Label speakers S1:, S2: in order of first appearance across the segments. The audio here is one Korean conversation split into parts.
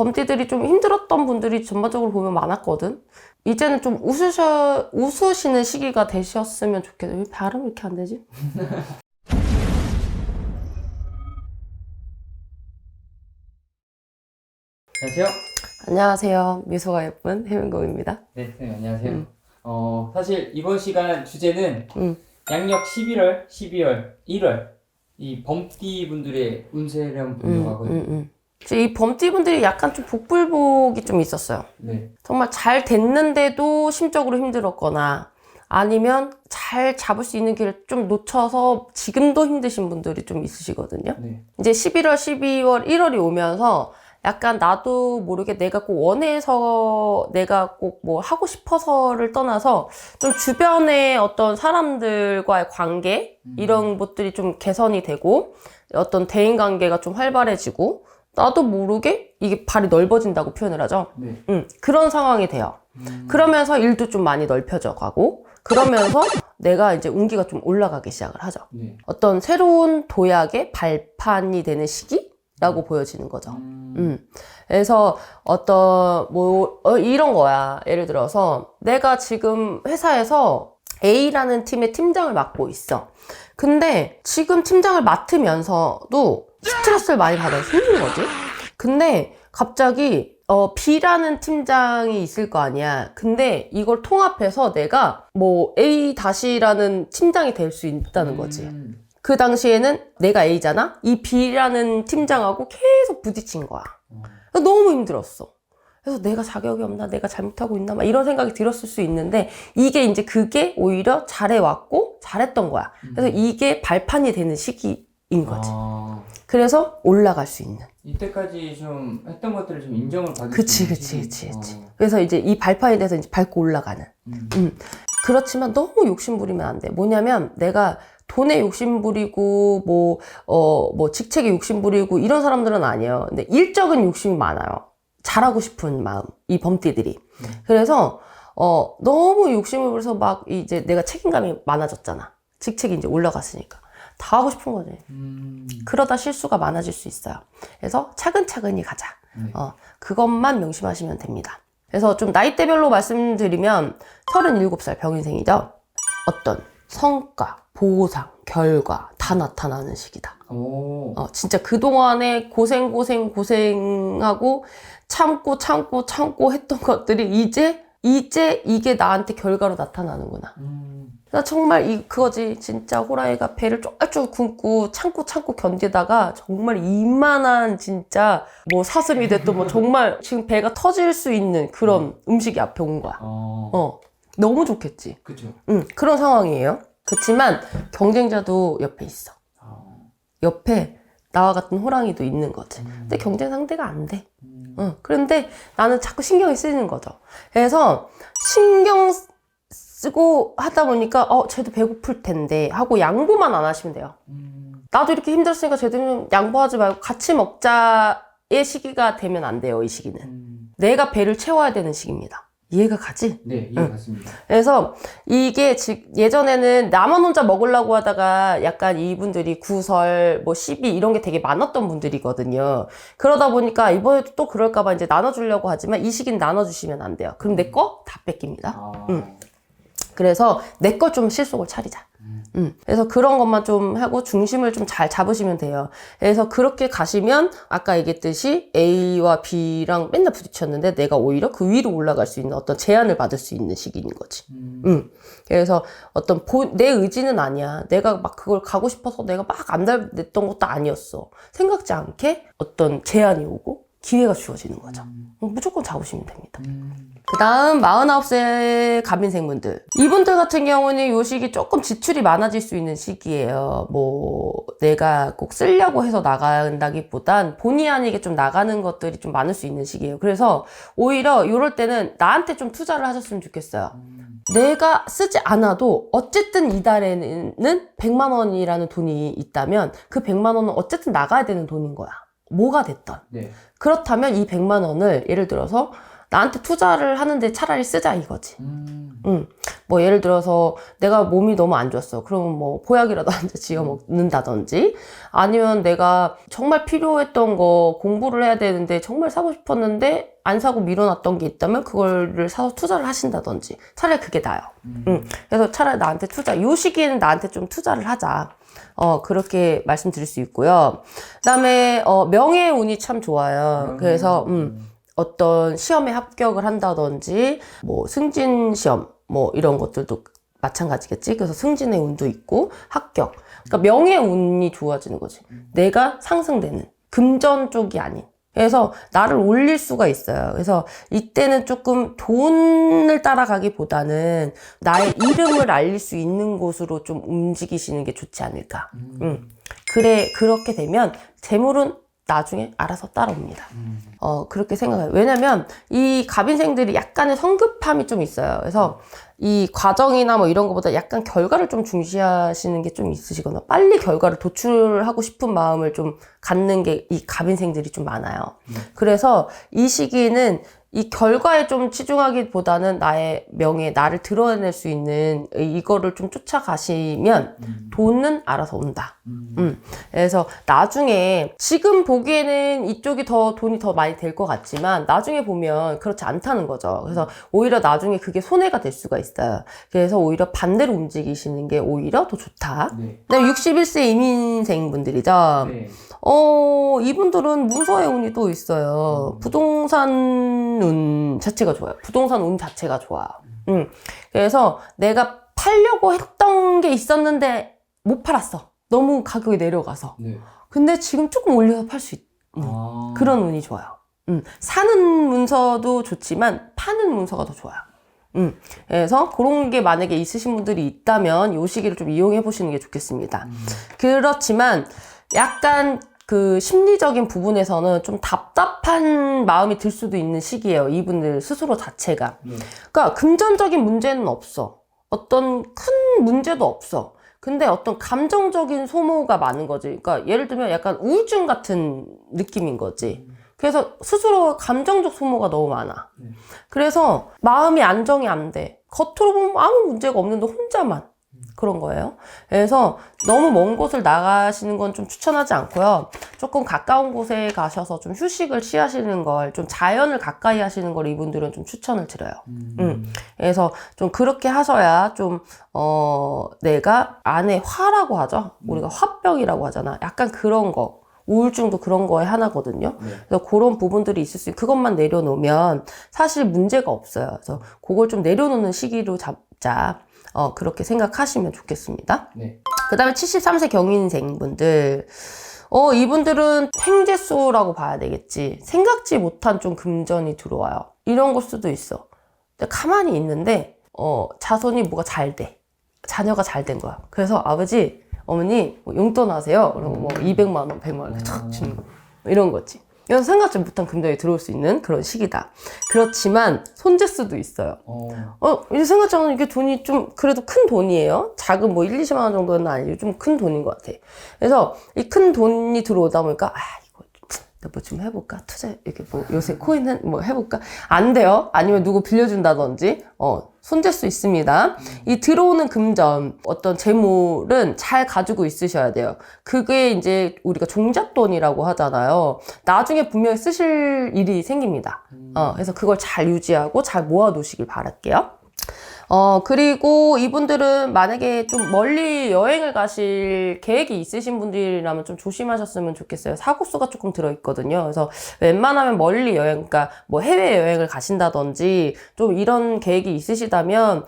S1: 범띠들이 좀 힘들었던 분들이 전반적으로 보면 많았거든. 이제는 좀 웃으시는 시기가 되셨으면 좋겠어요. 왜 발음이 이렇게 안 되지?
S2: 안녕하세요.
S1: 안녕하세요. 미소가 예쁜 혜민공입니다.
S2: 네, 선생님 안녕하세요. 사실 이번 시간 주제는
S1: 음.
S2: 양력 11월, 12월, 1월 이 범띠 분들의 운세를 한번 보려고 하거든요.
S1: 이 범띠분들이 약간 좀 복불복이 좀 있었어요.
S2: 네.
S1: 정말 잘 됐는데도 심적으로 힘들었거나 아니면 잘 잡을 수 있는 길을 좀 놓쳐서 지금도 힘드신 분들이 좀 있으시거든요.
S2: 네.
S1: 이제 11월, 12월, 1월이 오면서 약간 나도 모르게 내가 꼭 원해서 내가 꼭 뭐 하고 싶어서를 떠나서 좀 주변의 어떤 사람들과의 관계 이런 것들이 좀 개선이 되고 어떤 대인관계가 좀 활발해지고 나도 모르게 이게 발이 넓어진다고 표현을 하죠.
S2: 네.
S1: 그런 상황이 돼요. 그러면서 일도 좀 많이 넓혀져 가고 그러면서 내가 이제 운기가 좀 올라가기 시작을 하죠.
S2: 네.
S1: 어떤 새로운 도약의 발판이 되는 시기라고 보여지는 거죠. 그래서 어떤 이런 거야. 예를 들어서 내가 지금 회사에서 A라는 팀의 팀장을 맡고 있어. 근데 지금 팀장을 맡으면서도 스트레스를 많이 받아서 힘든 거지. 근데 갑자기 B라는 팀장이 있을 거 아니야. 근데 이걸 통합해서 내가 뭐 A-라는 팀장이 될 수 있다는 거지. 그 당시에는 내가 A잖아? 이 B라는 팀장하고 계속 부딪힌 거야. 너무 힘들었어. 그래서 내가 자격이 없나? 내가 잘못하고 있나? 막 이런 생각이 들었을 수 있는데 이게 이제 그게 오히려 잘해왔고 잘했던 거야. 그래서 이게 발판이 되는 시기인 거지. 그래서 올라갈 수 있는.
S2: 이때까지 좀 했던 것들을 좀 인정을 받을
S1: 그치.
S2: 수 있는 시기.
S1: 그래서 이제 이 발판이 돼서 이제 밟고 올라가는. 그렇지만 너무 욕심부리면 안 돼. 뭐냐면 내가 돈에 욕심부리고 뭐 직책에 욕심부리고 이런 사람들은 아니에요. 근데 일적인 욕심이 많아요. 잘하고 싶은 마음, 이 범띠들이. 그래서 너무 욕심을 부려서 막 이제 내가 책임감이 많아졌잖아. 직책이 이제 올라갔으니까. 다 하고 싶은 거지. 그러다 실수가 많아질 수 있어요. 그래서 차근차근히 가자. 그것만 명심하시면 됩니다. 그래서 좀 나이대별로 말씀드리면 37살 병인생이죠. 어떤 성과, 보상, 결과 다 나타나는 시기다. 진짜 그동안에 고생하고 참고 했던 것들이 이제 이게 나한테 결과로 나타나는구나. 나 정말 그거지. 진짜 호랑이가 배를 쫄쫄 굶고 참고 견디다가 정말 이만한 진짜 뭐 사슴이 됐든 뭐 정말 지금 배가 터질 수 있는 그런 음식이 앞에 온 거야. 너무 좋겠지.
S2: 그쵸.
S1: 그런 상황이에요. 그렇지만 경쟁자도 옆에 있어. 옆에 나와 같은 호랑이도 있는 거지. 근데 경쟁 상대가 안 돼. 그런데 나는 자꾸 신경이 쓰이는 거죠. 그래서 신경 쓰고 하다 보니까 쟤도 배고플 텐데 하고 양보만 안 하시면 돼요. 나도 이렇게 힘들었으니까 쟤도 양보하지 말고 같이 먹자의 시기가 되면 안 돼요. 이 시기는. 내가 배를 채워야 되는 시기입니다. 이해가 가지?
S2: 네, 이해 갔습니다.
S1: 그래서 이게 예전에는 나만 혼자 먹으려고 하다가 약간 이분들이 구설, 뭐 시비 이런 게 되게 많았던 분들이거든요. 그러다 보니까 이번에도 또 그럴까봐 이제 나눠주려고 하지만 이 시기는 나눠주시면 안 돼요. 그럼 내 거 다 뺏깁니다. 그래서 내 걸 좀 실속을 차리자. 그래서 그런 것만 좀 하고 중심을 좀 잘 잡으시면 돼요. 그래서 그렇게 가시면 아까 얘기했듯이 A와 B랑 맨날 부딪혔는데 내가 오히려 그 위로 올라갈 수 있는 어떤 제안을 받을 수 있는 시기인 거지. 그래서 어떤 내 의지는 아니야. 내가 막 그걸 가고 싶어서 내가 막 안 냈던 것도 아니었어. 생각지 않게 어떤 제안이 오고 기회가 주어지는 거죠. 무조건 잡으시면 됩니다. 그 다음 49세 갑인생분들. 이분들 같은 경우는 이 시기 조금 지출이 많아질 수 있는 시기예요. 뭐 내가 꼭 쓰려고 해서 나간다기보단 본의 아니게 좀 나가는 것들이 좀 많을 수 있는 시기예요. 그래서 오히려 이럴 때는 나한테 좀 투자를 하셨으면 좋겠어요. 내가 쓰지 않아도 어쨌든 이달에는 100만 원이라는 돈이 있다면 그 100만 원은 어쨌든 나가야 되는 돈인 거야. 뭐가 됐던.
S2: 네.
S1: 그렇다면 이 100만 원을 예를 들어서 나한테 투자를 하는데 차라리 쓰자 이거지. 뭐 예를 들어서 내가 몸이 너무 안 좋았어. 그러면 뭐 보약이라도 한 잔 지어 먹는다든지, 아니면 내가 정말 필요했던 거 공부를 해야 되는데 정말 사고 싶었는데 안 사고 미뤄놨던 게 있다면 그거를 사서 투자를 하신다든지, 차라리 그게 나아요. 그래서 차라리 나한테 요 시기에는 나한테 좀 투자를 하자. 그렇게 말씀드릴 수 있고요. 그다음에 명예운이 참 좋아요. 그래서 어떤 시험에 합격을 한다든지, 뭐 승진 시험 뭐 이런 것들도 마찬가지겠지. 그래서 승진의 운도 있고 합격. 그러니까 명예운이 좋아지는 거지. 내가 상승되는 금전 쪽이 아닌. 그래서 나를 올릴 수가 있어요. 그래서 이때는 조금 돈을 따라가기보다는 나의 이름을 알릴 수 있는 곳으로 좀 움직이시는 게 좋지 않을까. 그래, 그렇게 되면 재물은 나중에 알아서 따라옵니다. 그렇게 생각해요. 왜냐면 이 갑인생들이 약간의 성급함이 좀 있어요. 그래서 이 과정이나 뭐 이런 것보다 약간 결과를 좀 중시하시는 게 좀 있으시거나, 빨리 결과를 도출하고 싶은 마음을 좀 갖는 게 이 갑인생들이 좀 많아요. 그래서 이 시기는 이 결과에 좀 치중하기보다는 나의 명예, 나를 드러낼 수 있는 이거를 좀 쫓아가시면 돈은 알아서 온다. 그래서 나중에, 지금 보기에는 이쪽이 더 돈이 더 많이 될 것 같지만 나중에 보면 그렇지 않다는 거죠. 그래서 오히려 나중에 그게 손해가 될 수가 있어요. 그래서 오히려 반대로 움직이시는 게 오히려 더 좋다. 그다음에 61세 이민생 분들이죠. 이분들은 문서의 운이 또 있어요. 부동산 운 자체가 좋아요. 부동산 운 자체가 좋아요. 그래서 내가 팔려고 했던 게 있었는데 못 팔았어. 너무 가격이 내려가서. 근데 지금 조금 올려서 팔 수 그런 운이 좋아요. 사는 문서도 좋지만 파는 문서가 더 좋아요. 그래서 그런 게 만약에 있으신 분들이 있다면 이 시기를 좀 이용해 보시는 게 좋겠습니다. 그렇지만 약간 그 심리적인 부분에서는 좀 답답한 마음이 들 수도 있는 시기예요. 이분들 스스로 자체가. 그러니까 금전적인 문제는 없어. 어떤 큰 문제도 없어. 근데 어떤 감정적인 소모가 많은 거지. 그러니까 예를 들면 약간 우울증 같은 느낌인 거지. 그래서 스스로 감정적 소모가 너무 많아. 그래서 마음이 안정이 안 돼. 겉으로 보면 아무 문제가 없는데 혼자만 그런 거예요. 그래서 너무 먼 곳을 나가시는 건 좀 추천하지 않고요. 조금 가까운 곳에 가셔서 좀 휴식을 취하시는 걸, 좀 자연을 가까이 하시는 걸 이분들은 좀 추천을 드려요. 그래서 좀 그렇게 하셔야 좀 내가 안에 화라고 하죠. 우리가 화병이라고 하잖아. 약간 그런 거. 우울증도 그런 거에 하나거든요. 그래서 그런 부분들이 있을 수 있고, 그것만 내려놓으면 사실 문제가 없어요. 그래서 그걸 좀 내려놓는 시기로 잡자. 그렇게 생각하시면 좋겠습니다. 그 다음에 73세 경인생 분들. 이분들은 횡재수라고 봐야 되겠지. 생각지 못한 좀 금전이 들어와요. 이런 걸 수도 있어. 가만히 있는데, 자손이 뭐가 잘 돼. 자녀가 잘 된 거야. 그래서 아버지, 어머니, 뭐 용돈 하세요. 그리고 뭐 200만 원, 100만 원 이렇게 탁 주는 거. 이런 거지. 이건 생각지 못한 금전이 들어올 수 있는 그런 시기다. 그렇지만 손재수도 있어요. 이제 생각지 않은 이게 돈이 좀 그래도 큰 돈이에요. 작은 뭐 1, 20만 원 정도는 아니고 좀 큰 돈인 것 같아. 그래서 이 큰 돈이 들어오다 보니까 이거 뭐 좀 해볼까? 투자 이렇게 뭐 요새 코인은 뭐 해볼까? 안 돼요. 아니면 누구 빌려준다든지 손댈 수 있습니다. 이 들어오는 금전, 어떤 재물은 잘 가지고 있으셔야 돼요. 그게 이제 우리가 종잣돈이라고 하잖아요. 나중에 분명히 쓰실 일이 생깁니다. 그래서 그걸 잘 유지하고 잘 모아 놓으시길 바랄게요. 그리고 이분들은 만약에 좀 멀리 여행을 가실 계획이 있으신 분들이라면 좀 조심하셨으면 좋겠어요. 사고수가 조금 들어있거든요. 그래서 웬만하면 멀리 여행, 그러니까 뭐 해외여행을 가신다든지 좀 이런 계획이 있으시다면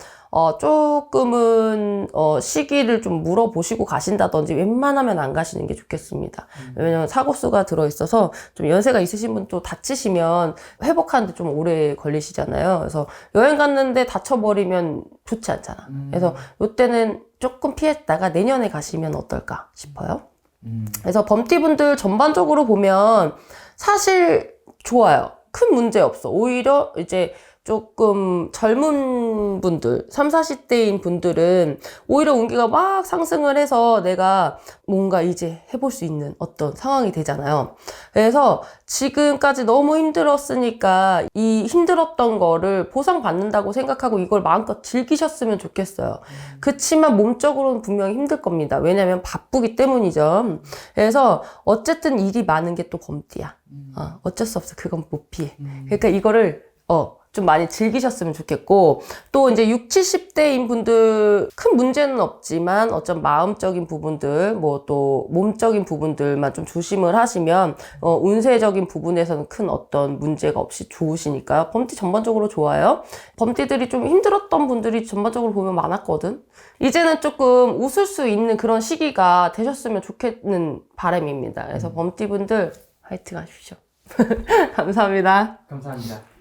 S1: 조금은 시기를 좀 물어보시고 가신다든지 웬만하면 안 가시는 게 좋겠습니다. 왜냐면 사고수가 들어있어서 좀 연세가 있으신 분 또 다치시면 회복하는데 좀 오래 걸리시잖아요. 그래서 여행 갔는데 다쳐버리면 좋지 않잖아. 그래서 이때는 조금 피했다가 내년에 가시면 어떨까 싶어요. 그래서 범띠분들 전반적으로 보면 사실 좋아요. 큰 문제 없어. 오히려 이제 조금 젊은 여성분들, 3, 40대인 분들은 오히려 운기가 막 상승을 해서 내가 뭔가 이제 해볼 수 있는 어떤 상황이 되잖아요. 그래서 지금까지 너무 힘들었으니까 이 힘들었던 거를 보상받는다고 생각하고 이걸 마음껏 즐기셨으면 좋겠어요. 그치만 몸적으로는 분명히 힘들 겁니다. 왜냐면 바쁘기 때문이죠. 그래서 어쨌든 일이 많은 게 또 범띠야. 어쩔 수 없어. 그건 못 피해. 그러니까 이거를 좀 많이 즐기셨으면 좋겠고, 또 이제 60, 70대인 분들 큰 문제는 없지만 어쩜 마음적인 부분들, 뭐 또 몸적인 부분들만 좀 조심을 하시면 운세적인 부분에서는 큰 어떤 문제가 없이 좋으시니까요. 범띠 전반적으로 좋아요. 범띠들이 좀 힘들었던 분들이 전반적으로 보면 많았거든. 이제는 조금 웃을 수 있는 그런 시기가 되셨으면 좋겠는 바람입니다. 그래서 범띠분들 화이팅 하십시오. 감사합니다.
S2: 감사합니다.